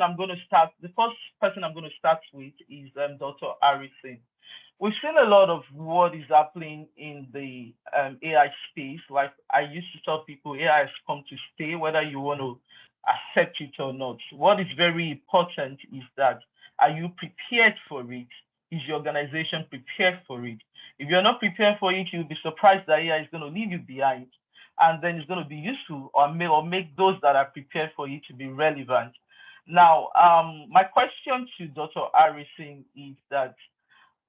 The first person I'm going to start with is Dr. Harrison. We've seen a lot of what is happening in the AI space. Like I used to tell people, AI has come to stay, whether you want to accept it or not. What is very important is that are you prepared for it? Is your organization prepared for it? If you're not prepared for it, you'll be surprised that AI is going to leave you behind, and then it's going to be useful or make those that are prepared for it to be relevant. Now, my question to Dr. Harrison is that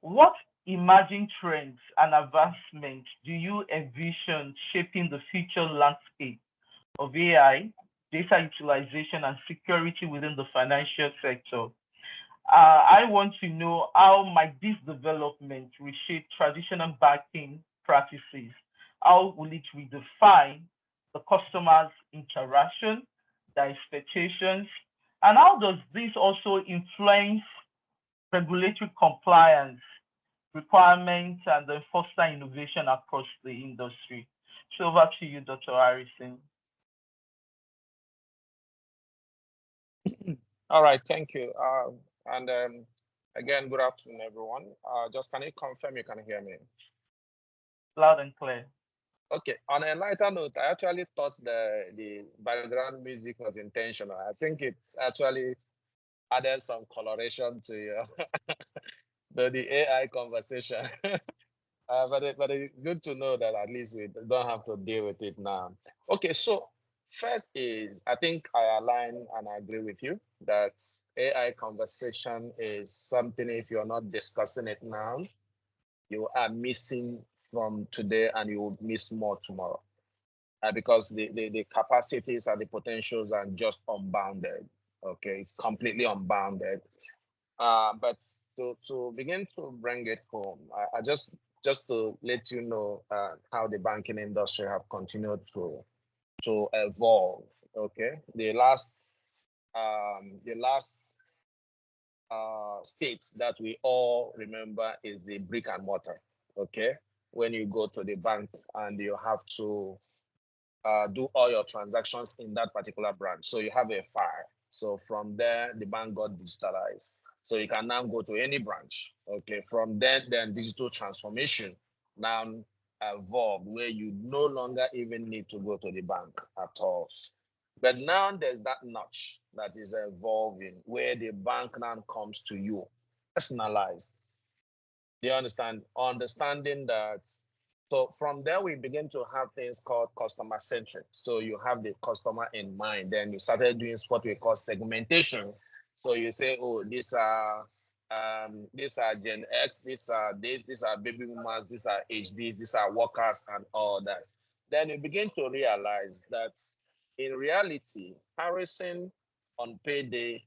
what emerging trends and advancements do you envision shaping the future landscape of AI, data utilization, and security within the financial sector? I want to know how might this development reshape traditional banking practices? How will it redefine the customer's interaction, their expectations, and how does this also influence regulatory compliance requirements and then foster innovation across the industry? So over to you, Dr. Harrison. All right, thank you. And again, good afternoon, everyone. Just can you confirm you can hear me? Loud and clear. Okay. On a lighter note, I actually thought the background music was intentional. I think it's actually added some coloration to your the AI conversation. But it's good to know that at least we don't have to deal with it now. Okay, so first is I think I align and I agree with you that AI conversation is something if you're not discussing it now, you are missing from today and you will miss more tomorrow. Because the capacities and the potentials are just unbounded. Okay, it's completely unbounded. But to begin to bring it home, I just to let you know how the banking industry have continued to evolve. Okay, the last state that we all remember is the brick and mortar. Okay, when you go to the bank and you have to do all your transactions in that particular branch. So you have a file. So from there, the bank got digitalized. So you can now go to any branch. Okay. From then digital transformation now evolved where you no longer even need to go to the bank at all. But now there's that notch that is evolving where the bank now comes to you, personalized. Do you understand? Understanding that so from there, we begin to have things called customer centric. So you have the customer in mind. Then you started doing what we call segmentation. So you say, oh, these are Gen X, these are baby boomers, these are HDs, these are workers, and all that. Then you begin to realize that in reality, Harrison on payday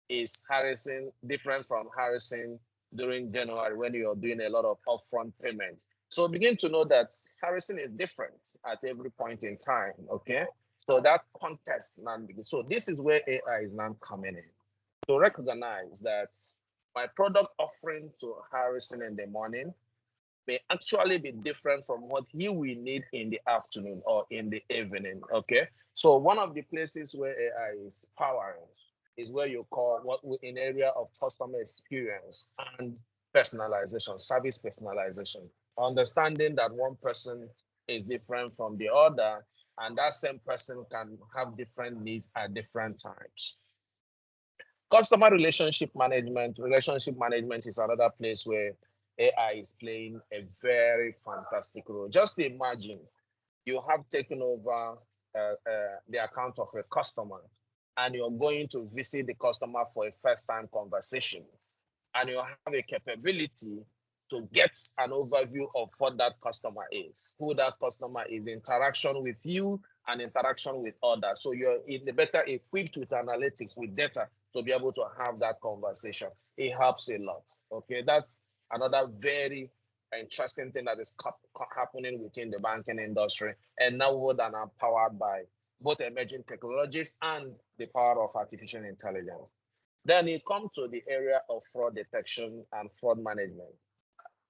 is Harrison different from Harrison during January when you're doing a lot of upfront payments. So begin to know that Harrison is different at every point in time. Okay. So that context now begins. So this is where AI is now coming in to recognize that my product offering to Harrison in the morning may actually be different from what he will need in the afternoon or in the evening. Okay. So one of the places where AI is powering is where you call what we in area of customer experience and personalization, service personalization. Understanding that one person is different from the other, and that same person can have different needs at different times. Customer relationship management is another place where AI is playing a very fantastic role. Just imagine you have taken over the account of a customer and you're going to visit the customer for a first time conversation and you have a capability to get an overview of what that customer is, who that customer is, interaction with you and interaction with others. So you're in the better equipped with analytics, with data to be able to have that conversation. It helps a lot. Okay, that's another very interesting thing that is happening within the banking industry and now more than powered by both emerging technologies and the power of artificial intelligence. Then it comes to the area of fraud detection and fraud management.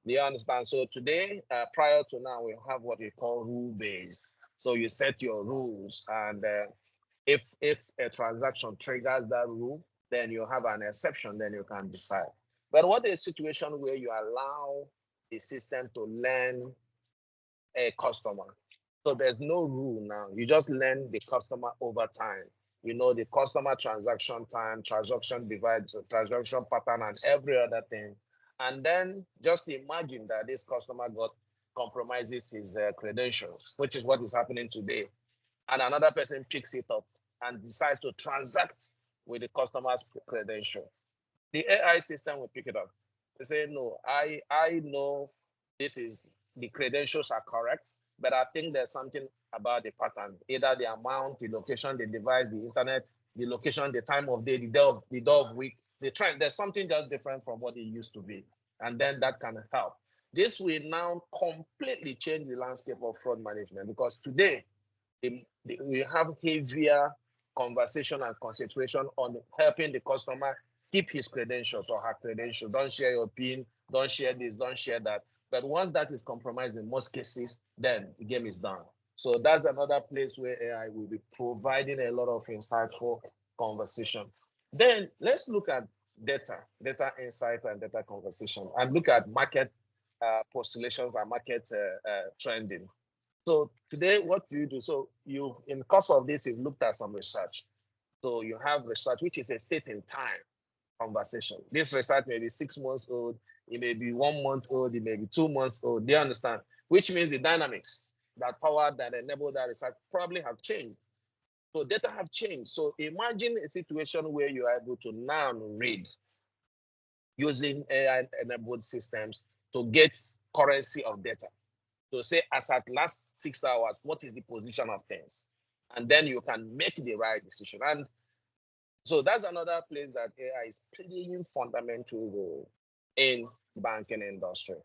Do you understand? So today, prior to now, we have what we call rule-based. So you set your rules, and if a transaction triggers that rule, then you have an exception, then you can decide. But what is a situation where you allow the system to learn a customer? So there's no rule now. You just learn the customer over time. You know the customer transaction time, transaction divide, transaction pattern, and every other thing. And then just imagine that this customer got compromises his credentials, which is what is happening today. And another person picks it up and decides to transact with the customer's credential. The AI system will pick it up. They say, no, I know the credentials are correct, but I think there's something about the pattern, either the amount, the location, the device, the internet, the location, the time of day, the day of week, the trend. There's something just different from what it used to be. And then that can help. This will now completely change the landscape of fraud management, because today we have heavier conversation and concentration on helping the customer keep his credentials or her credentials. Don't share your PIN, don't share this, don't share that. But once that is compromised in most cases, then the game is done. So that's another place where AI will be providing a lot of insightful conversation. Then let's look at data insight and data conversation, and look at market postulations and market trending. So today, what do you do? So in the course of this, you've looked at some research. So you have research, which is a state in time conversation. This research may be 6 months old, it may be 1 month old, it may be 2 months old. Do you understand? Which means the dynamics that power that enable that research probably have changed. So data have changed. So imagine a situation where you are able to now read using AI-enabled systems to get currency of data. To say, as at last 6 hours, what is the position of things? And then you can make the right decision. And so that's another place that AI is playing fundamental role in banking industry.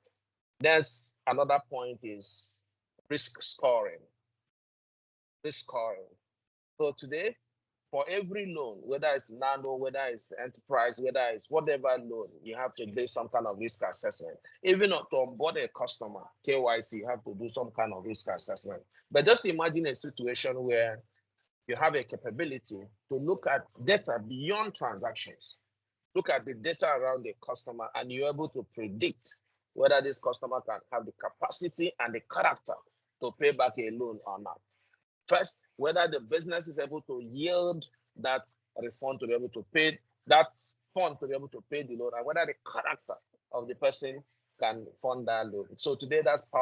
There's another point is risk scoring. Risk scoring. So today, for every loan, whether it's nano, whether it's enterprise, whether it's whatever loan, you have to do some kind of risk assessment. Even to onboard a customer, KYC, you have to do some kind of risk assessment. But just imagine a situation where you have a capability to look at data beyond transactions, look at the data around the customer, and you're able to predict whether this customer can have the capacity and the character to pay back a loan or not. First, whether the business is able to yield that refund to be able to pay that fund to be able to pay the loan, and whether the character of the person can fund that loan. So today, that's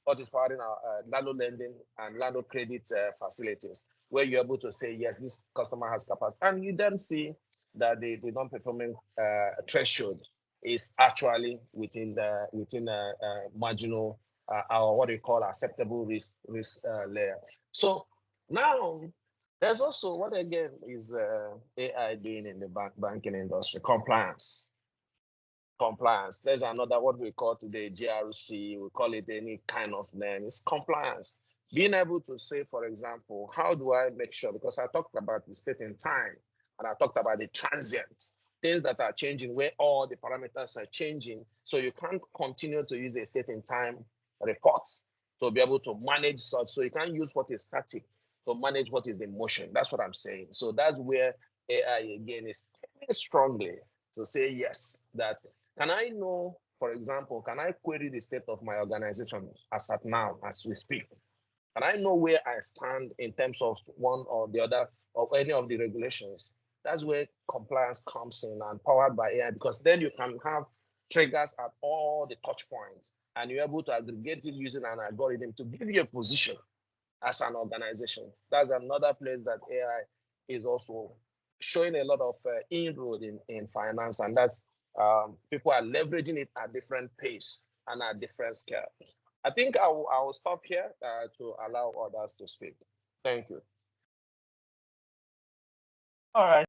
what is powering our Lando lending and Lando credit facilities, where you're able to say, yes, this customer has capacity, and you then see that the non-performing threshold is actually within marginal or what we call acceptable risk layer. So now there's also what again is AI doing in the banking industry? Compliance. Compliance. There's another what we call today GRC. We call it any kind of name. It's compliance. Being able to say, for example, how do I make sure? Because I talked about the state in time, and I talked about the transient things that are changing, where all the parameters are changing. So you can't continue to use a state in time report to be able to manage such. So you can't use what is static to manage what is in motion. That's what I'm saying. So that's where AI again is strongly to say yes, that can I know, for example, can I query the state of my organization as at now, as we speak? Can I know where I stand in terms of one or the other of any of the regulations? That's where compliance comes in and powered by AI, because then you can have triggers at all the touch points, and you're able to aggregate it using an algorithm to give you a position as an organization. That's another place that AI is also showing a lot of inroad in finance, and that's people are leveraging it at different pace and at different scale. I think I will stop here to allow others to speak. Thank you. All right.